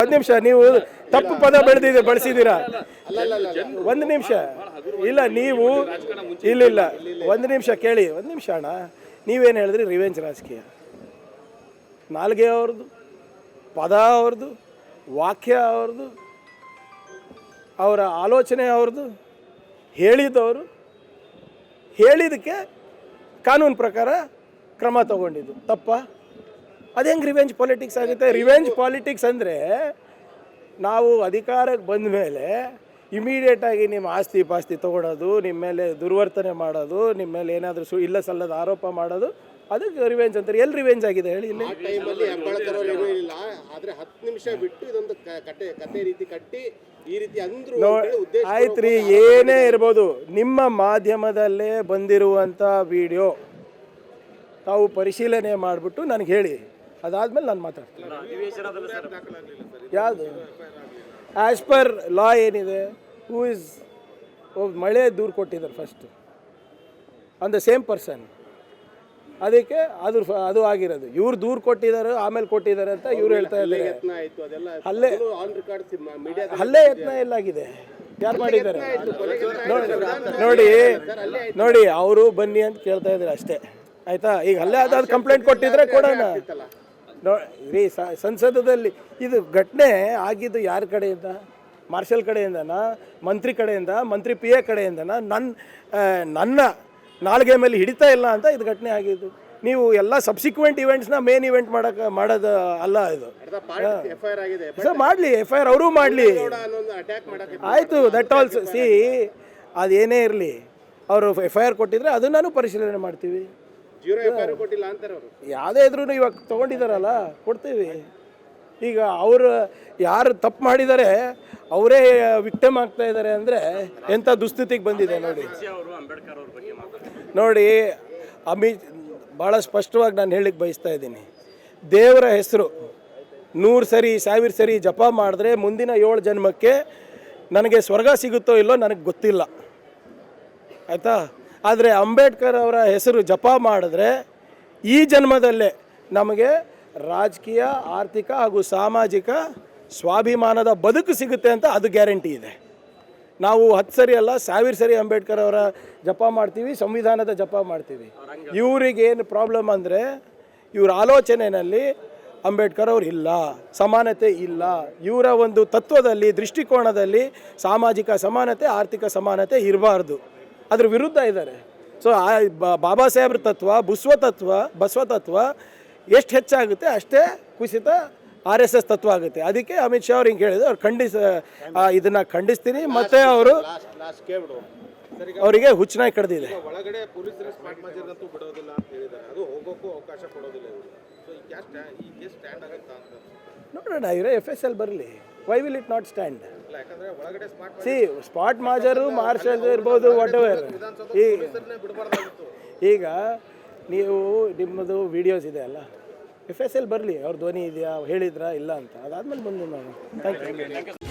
ಒಂದು ನಿಮಿಷ, ನೀವು ತಪ್ಪು ಪದ ಬಳಸಿದ್ದೀರಾ. ಒಂದು ನಿಮಿಷ, ಇಲ್ಲ ನೀವು ಇಲ್ಲ ಒಂದು ನಿಮಿಷ ಕೇಳಿ, ಒಂದು ನಿಮಿಷ ಅಣ್ಣ. ನೀವೇನು ಹೇಳಿದ್ರಿ? ರಿವೆಂಜ್ ರಾಜಕೀಯ. ನಾಲ್ಗೆ ಅವ್ರದ್ದು, ಪದ ಅವ್ರದ್ದು, ವಾಕ್ಯ ಅವ್ರದ್ದು, ಅವರ ಆಲೋಚನೆ ಅವ್ರದ್ದು, ಹೇಳಿದ್ದವರು, ಹೇಳಿದ್ದಕ್ಕೆ ಕಾನೂನು ಪ್ರಕಾರ ಕ್ರಮ ತಗೊಂಡಿದ್ದು ತಪ್ಪ? ಅದು ಹೆಂಗೆ ರಿವೆಂಜ್ ಪಾಲಿಟಿಕ್ಸ್ ಆಗುತ್ತೆ? ರಿವೆಂಜ್ ಪಾಲಿಟಿಕ್ಸ್ ಅಂದರೆ ನಾವು ಅಧಿಕಾರಕ್ಕೆ ಬಂದ ಮೇಲೆ ಇಮಿಡಿಯೇಟಾಗಿ ನಿಮ್ಮ ಆಸ್ತಿ ಪಾಸ್ತಿ ತೊಗೊಳೋದು, ನಿಮ್ಮ ಮೇಲೆ ದುರ್ವರ್ತನೆ ಮಾಡೋದು, ನಿಮ್ಮ ಮೇಲೆ ಏನಾದರೂ ಇಲ್ಲ ಸಲ್ಲದ ಆರೋಪ ಮಾಡೋದು, ಅದಕ್ಕೆ ರಿವೆಂಜ್ ಅಂತಾರೆ. ಎಲ್ಲಿ ರಿವೆಂಜ್ ಆಗಿದೆ ಹೇಳಿ? ಇಲ್ಲಿ ಟೈಮಲ್ಲಿ ಇಲ್ಲ, ಆದರೆ 10 ನಿಮಿಷ ಬಿಟ್ಟು ಇದೊಂದು ಕತೆ ರೀತಿ ಕಟ್ಟಿ ಈ ರೀತಿ ಅಂದ್ರು. ಆಯ್ತು ರೀ, ಏನೇ ಇರ್ಬೋದು. ನಿಮ್ಮ ಮಾಧ್ಯಮದಲ್ಲೇ ಬಂದಿರುವಂಥ ವಿಡಿಯೋ ತಾವು ಪರಿಶೀಲನೆ ಮಾಡಿಬಿಟ್ಟು ನನಗೆ ಹೇಳಿ, ಅದಾದಮೇಲೆ ನಾನು ಮಾತಾಡ್ತೀನಿ. ಯಾವುದು ಆ್ಯಸ್ ಪರ್ ಲಾ ಏನಿದೆ? ಹೂ ಇಸ್ ಮಳೆ ದೂರು ಕೊಟ್ಟಿದ್ದಾರೆ first on the same person. ಅದಕ್ಕೆ ಅದು ಆಗಿರೋದು. ಇವ್ರು ದೂರು ಕೊಟ್ಟಿದ್ದಾರೆ, ಆಮೇಲೆ ಕೊಟ್ಟಿದ್ದಾರೆ ಅಂತ ಇವ್ರು ಹೇಳ್ತಾ ಇದ್ದಾರೆ. ಹಲ್ಲೆ ಯತ್ನ ಎಲ್ಲಾಗಿದೆ? ಯಾರು ಮಾಡಿದ್ದಾರೆ ನೋಡಿ. ಅವರು ಬನ್ನಿ ಅಂತ ಕೇಳ್ತಾ ಇದ್ದಾರೆ ಅಷ್ಟೇ, ಆಯಿತಾ? ಈಗ ಹಲ್ಲೆ ಆದ ಕಂಪ್ಲೇಂಟ್ ಕೊಟ್ಟಿದ್ರೆ ಕೊಡೋಣ. ರೀ, ಸಂಸದದಲ್ಲಿ ಇದು ಘಟನೆ ಆಗಿದ್ದು ಯಾರ ಕಡೆಯಿಂದ? ಮಾರ್ಷಲ್ ಕಡೆಯಿಂದನಾ? ಮಂತ್ರಿ ಕಡೆಯಿಂದ? ಮಂತ್ರಿ ಪಿ ಎ ಕಡೆಯಿಂದನಾ? ನನ್ನ ನಾಲ್ಗೆ ಮೇಲೆ ಹಿಡಿತಾ ಇಲ್ಲ ಅಂತ ಇದು ಘಟನೆ ಆಗಿದ್ದು. ನೀವು ಎಲ್ಲ ಸಬ್ಸಿಕ್ವೆಂಟ್ ಇವೆಂಟ್ಸ್ನ ಮೇನ್ ಇವೆಂಟ್ ಮಾಡೋದು ಅಲ್ಲ ಇದು. ಸರ್ ಮಾಡಲಿ, ಎಫ್ ಐ ಆರ್ ಅವರು ಮಾಡಲಿ, ಆಯಿತು. ದಟ್ ಆಲ್ಸೋ ಸಿ, ಅದೇನೇ ಇರಲಿ, ಅವರು ಎಫ್ ಐ ಆರ್ ಕೊಟ್ಟಿದ್ರೆ ಅದನ್ನು ಪರಿಶೀಲನೆ ಮಾಡ್ತೀವಿ. ಯಾವುದೇ ಇದ್ರೂ ಇವಾಗ ತೊಗೊಂಡಿದ್ದಾರಲ್ಲ, ಕೊಡ್ತೀವಿ. ಈಗ ಅವರು ಯಾರು ತಪ್ಪು ಮಾಡಿದ್ದಾರೆ ಅವರೇ ವಿಕ್ಟಿಮ್ ಆಗ್ತಾ ಇದ್ದಾರೆ ಅಂದರೆ ಎಂಥ ದುಸ್ಥಿತಿಗೆ ಬಂದಿದೆ ನೋಡಿ. ಭಾಳ ಸ್ಪಷ್ಟವಾಗಿ ನಾನು ಹೇಳಿಕ್ಕೆ ಬಯಸ್ತಾ ಇದ್ದೀನಿ. ದೇವರ ಹೆಸರು 100 ಸರಿ 1000 ಸರಿ ಜಪ ಮಾಡಿದ್ರೆ ಮುಂದಿನ 7 ಜನ್ಮಕ್ಕೆ ನನಗೆ ಸ್ವರ್ಗ ಸಿಗುತ್ತೋ ಇಲ್ಲೋ ನನಗೆ ಗೊತ್ತಿಲ್ಲ, ಆಯಿತಾ? ಆದರೆ ಅಂಬೇಡ್ಕರ್ ಅವರ ಹೆಸರು ಜಪ ಮಾಡಿದ್ರೆ ಈ ಜನ್ಮದಲ್ಲೇ ನಮಗೆ ರಾಜಕೀಯ, ಆರ್ಥಿಕ ಹಾಗೂ ಸಾಮಾಜಿಕ ಸ್ವಾಭಿಮಾನದ ಬದುಕು ಸಿಗುತ್ತೆ ಅಂತ ಅದು ಗ್ಯಾರಂಟಿ ಇದೆ. ನಾವು 10 ಸರಿ ಅಲ್ಲ 1000 ಸರಿ ಅಂಬೇಡ್ಕರ್ ಅವರ ಜಪ ಮಾಡ್ತೀವಿ, ಸಂವಿಧಾನದ ಜಪ ಮಾಡ್ತೀವಿ. ಇವರಿಗೇನು ಪ್ರಾಬ್ಲಮ್ ಅಂದರೆ ಇವರ ಆಲೋಚನೆಯಲ್ಲಿ ಅಂಬೇಡ್ಕರ್ ಅವರು ಇಲ್ಲ, ಸಮಾನತೆ ಇಲ್ಲ. ಇವರ ಒಂದು ತತ್ವದಲ್ಲಿ, ದೃಷ್ಟಿಕೋನದಲ್ಲಿ ಸಾಮಾಜಿಕ ಸಮಾನತೆ, ಆರ್ಥಿಕ ಸಮಾನತೆ ಇರಬಾರ್ದು, ಅದ್ರ ವಿರುದ್ಧ ಇದ್ದಾರೆ. ಸೊ ಬಾಬಾ ಸಾಹೇಬ್ರ ತತ್ವ, ಬಸವ ತತ್ವ ಎಷ್ಟು ಹೆಚ್ಚಾಗುತ್ತೆ ಅಷ್ಟೇ ಕುಸಿತ RSS ತತ್ವ ಆಗುತ್ತೆ. ಅದಕ್ಕೆ ಅಮಿತ್ ಶಾ ಅವ್ರು ಹಿಂಗೆ ಹೇಳಿದ್ರು. ಅವ್ರು ಇದನ್ನು ಖಂಡಿಸ್ತೀನಿ. ಮತ್ತು ಅವರು ಅವರಿಗೆ ಹುಚ್ಚನಾಗಿ ಕಡ್ದಿದೆ. ಒಳಗಡೆ ಪೊಲೀಸರು ಸ್ಮಾರ್ಟ್ ಮಾಜರ್ಗಂತೂ ಬಿಡೋದಿಲ್ಲ ಅಂತ ಹೇಳಿದ್ದಾರೆ, ಅದು ಹೋಗೋಕ್ಕೂ ಅವಕಾಶ ಕೊಡೋದಿಲ್ಲ. ನೋಡೋಣ, ಇವರೇ FSL ಬರಲಿ. Why will it not stand? See, spot ಮಾಜರು, ಮಾರ್ಷಲ್ ಇರ್ಬೋದು, ವಾಟ್ ಎವರ್. ಈಗ ನೀವು ನಿಮ್ಮದು ವಿಡಿಯೋಸ್ ಇದೆ ಅಲ್ಲ, FSL ಬರಲಿ. ಅವ್ರ ಧ್ವನಿ ಇದೆಯಾ, ಹೇಳಿದ್ರಾ ಇಲ್ಲ ಅಂತ, ಅದಾದ್ಮೇಲೆ ಬಂದು ನಾವು ಥ್ಯಾಂಕ್ ಯು.